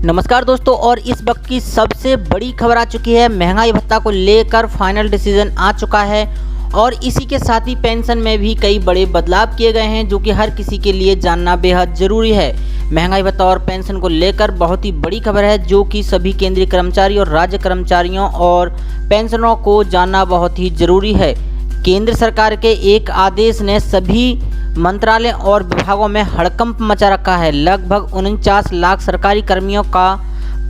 नमस्कार दोस्तों, और इस वक्त की सबसे बड़ी खबर आ चुकी है। महंगाई भत्ता को लेकर फाइनल डिसीजन आ चुका है और इसी के साथ ही पेंशन में भी कई बड़े बदलाव किए गए हैं, जो कि हर किसी के लिए जानना बेहद ज़रूरी है। महंगाई भत्ता और पेंशन को लेकर बहुत ही बड़ी खबर है, जो कि सभी केंद्रीय कर्मचारी और राज्य कर्मचारियों और पेंशनरों को जानना बहुत ही ज़रूरी है। केंद्र सरकार के एक आदेश ने सभी मंत्रालय और विभागों में हड़कंप मचा रखा है। लगभग 49 लाख सरकारी कर्मियों का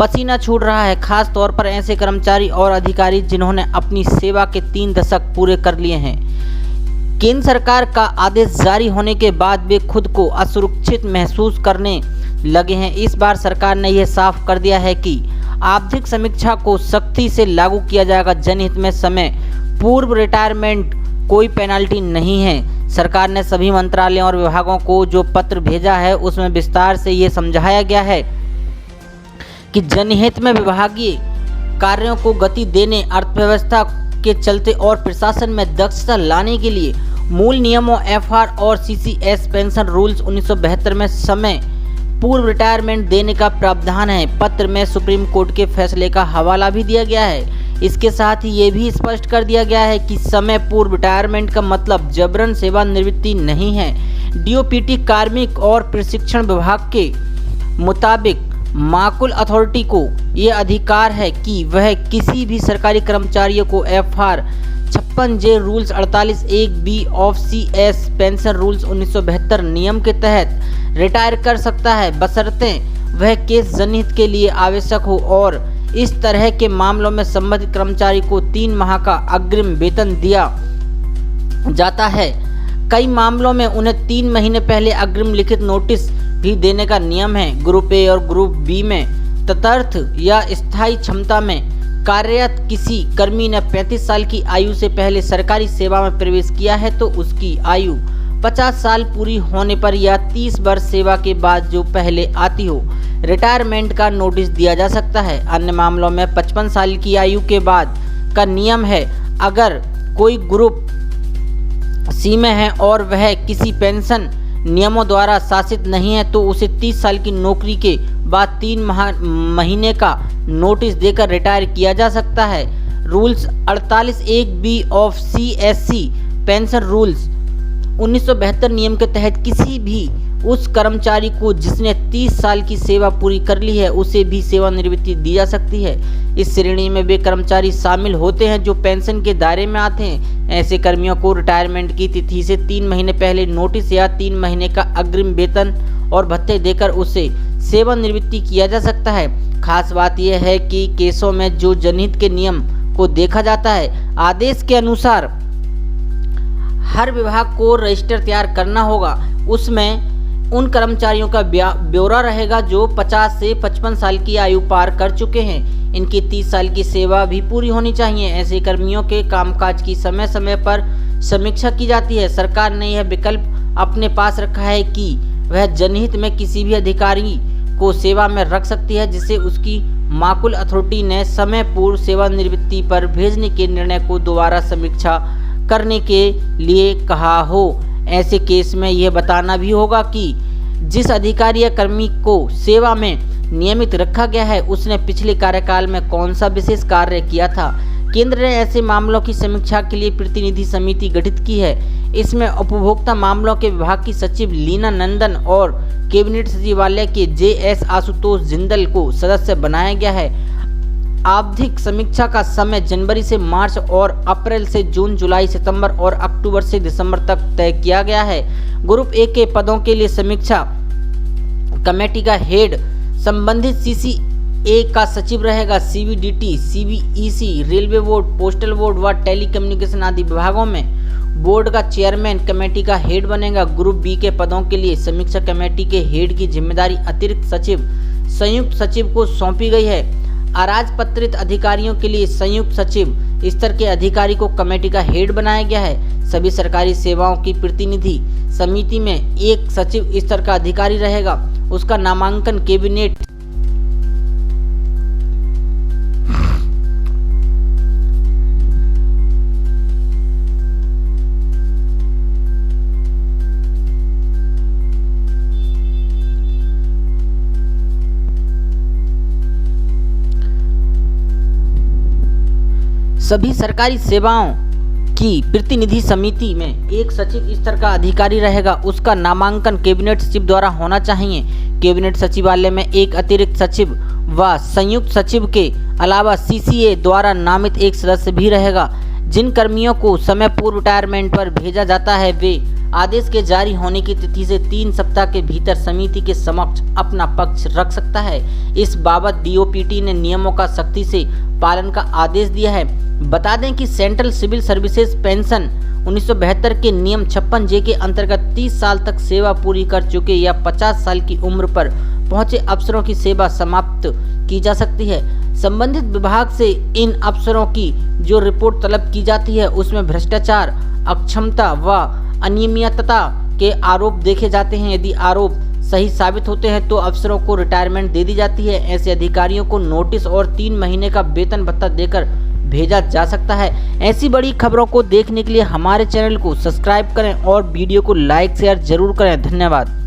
पसीना छूट रहा है, खास तौर पर ऐसे कर्मचारी और अधिकारी जिन्होंने अपनी सेवा के 3 दशक पूरे कर लिए हैं। केंद्र सरकार का आदेश जारी होने के बाद वे खुद को असुरक्षित महसूस करने लगे हैं। इस बार सरकार ने यह साफ कर दिया है कि आर्थिक समीक्षा को सख्ती से लागू किया जाएगा। जनहित में समय पूर्व रिटायरमेंट कोई पेनल्टी नहीं है। सरकार ने सभी मंत्रालयों और विभागों को जो पत्र भेजा है, उसमें विस्तार से ये समझाया गया है कि जनहित में विभागीय कार्यों को गति देने, अर्थव्यवस्था के चलते और प्रशासन में दक्षता लाने के लिए मूल नियमों एफआर और सीसीएस पेंशन रूल्स 1972 में समय पूर्व रिटायरमेंट देने का प्रावधान है। पत्र में सुप्रीम कोर्ट के फैसले का हवाला भी दिया गया है। इसके साथ ही ये भी स्पष्ट कर दिया गया है कि समय पूर्व रिटायरमेंट का मतलब जबरन सेवानिवृत्ति नहीं है। डीओपीटी कार्मिक और प्रशिक्षण विभाग के मुताबिक माकुल अथॉरिटी को ये अधिकार है कि वह किसी भी सरकारी कर्मचारियों को FR 56J rules 48(1)B of CS pension rules 1972 नियम के तहत रिटायर कर सकता है, बशर्ते वह केस जनहित के लिए आवश्यक हो और इस तरह के मामलों में संबंधित कर्मचारी को 3 माह का अग्रिम वेतन दिया जाता है। कई मामलों में उन्हें 3 महीने पहले अग्रिम लिखित नोटिस भी देने का नियम है। ग्रुप ए और ग्रुप बी में तदर्थ या स्थायी क्षमता में कार्यरत किसी कर्मी ने 35 साल की आयु से पहले सरकारी सेवा में प्रवेश किया है तो उसकी आयु 50 साल पूरी होने पर या 30 वर्ष सेवा के बाद जो पहले आती हो, रिटायरमेंट का नोटिस दिया जा सकता है। अन्य मामलों में 55 साल की आयु के बाद का नियम है। अगर कोई ग्रुप सी में है और वह किसी पेंशन नियमों द्वारा शासित नहीं है तो उसे 30 साल की नौकरी के बाद 3 महीने का नोटिस देकर रिटायर किया जा सकता है। Rules 48(1)B of CSC pension rules 1972 नियम के तहत किसी भी उस कर्मचारी को जिसने 30 साल की सेवा पूरी कर ली है, उसे भी सेवानिवृत्ति दी जा सकती है। इस श्रेणी में वे कर्मचारी शामिल होते हैं जो पेंशन के दायरे में आते हैं। ऐसे कर्मियों को रिटायरमेंट की तिथि से 3 महीने पहले नोटिस या 3 महीने का अग्रिम वेतन और भत्ते देकर उसे सेवानिवृत्ति किया जा सकता है। खास बात यह है कि केसों में जो जनहित के नियम को देखा जाता है, आदेश के अनुसार हर विभाग को रजिस्टर तैयार करना होगा। उसमें उन कर्मचारियों का ब्यौरा रहेगा जो 50 से 55 साल की आयु पार कर चुके हैं। इनकी 30 साल की सेवा भी पूरी होनी चाहिए। ऐसे कर्मियों के कामकाज की समय समय पर समीक्षा की जाती है। सरकार ने यह विकल्प अपने पास रखा है कि वह जनहित में किसी भी अधिकारी को सेवा में रख सकती है जिसे उसकी माकुल अथॉरिटी ने समय पूर्व सेवानिवृत्ति पर भेजने के निर्णय को दोबारा समीक्षा करने के लिए कहा हो। ऐसे केस में यह बताना भी होगा कि जिस अधिकारी या कर्मी को सेवा में नियमित रखा गया है, उसने पिछले कार्यकाल में कौन सा विशेष कार्य किया था। केंद्र ने ऐसे मामलों की समीक्षा के लिए प्रतिनिधि समिति गठित की है। इसमें उपभोक्ता मामलों के विभाग की सचिव लीना नंदन और कैबिनेट सचिवालय के JS आशुतोष जिंदल को सदस्य बनाया गया है। आर्थिक समीक्षा का समय जनवरी से मार्च और अप्रैल से जून, जुलाई, सितंबर और अक्टूबर से दिसंबर तक तय किया गया है। ग्रुप ए के पदों के लिए समीक्षा कमेटी का हेड संबंधित CCA का सचिव रहेगा। CBDT, CBEC, railway board, postal board व टेलीकम्युनिकेशन आदि विभागों में बोर्ड का चेयरमैन कमेटी का हेड बनेगा। ग्रुप बी के पदों के लिए समीक्षा कमेटी के हेड की जिम्मेदारी अतिरिक्त सचिव, संयुक्त सचिव को सौंपी गई है। अराजपत्रित अधिकारियों के लिए संयुक्त सचिव स्तर के अधिकारी को कमेटी का हेड बनाया गया है। सभी सरकारी सेवाओं की प्रतिनिधि समिति में एक सचिव स्तर का अधिकारी रहेगा। उसका नामांकन कैबिनेट सभी सरकारी सेवाओं की प्रतिनिधि समिति में एक सचिव स्तर का अधिकारी रहेगा। उसका नामांकन कैबिनेट सचिव द्वारा होना चाहिए। कैबिनेट सचिवालय में एक अतिरिक्त सचिव व संयुक्त सचिव के अलावा सीसीए द्वारा नामित एक सदस्य भी रहेगा। जिन कर्मियों को समय पूर्व रिटायरमेंट पर भेजा जाता है वे आदेश के जारी होने की तिथि से 3 सप्ताह के भीतर समिति के समक्ष अपना पक्ष रख सकता है। इस बाबत डीओपीटी ने नियमों का सख्ती से पालन का आदेश दिया है। बता दें कि सेंट्रल सिविल सर्विसेज पेंशन 1972 के नियम 56J के अंतर्गत 30 साल तक सेवा पूरी कर चुके या 50 साल की उम्र पर पहुंचे अफसरों की सेवा समाप्त की जा सकती है। संबंधित विभाग से इन अफसरों की जो रिपोर्ट तलब की जाती है उसमें भ्रष्टाचार, अक्षमता व अनियमितता के आरोप देखे जाते हैं। यदि आरोप सही साबित होते हैं तो अफसरों को रिटायरमेंट दे दी जाती है। ऐसे अधिकारियों को नोटिस और 3 महीने का वेतन भत्ता देकर भेजा जा सकता है। ऐसी बड़ी खबरों को देखने के लिए हमारे चैनल को सब्सक्राइब करें और वीडियो को लाइक शेयर जरूर करें। धन्यवाद।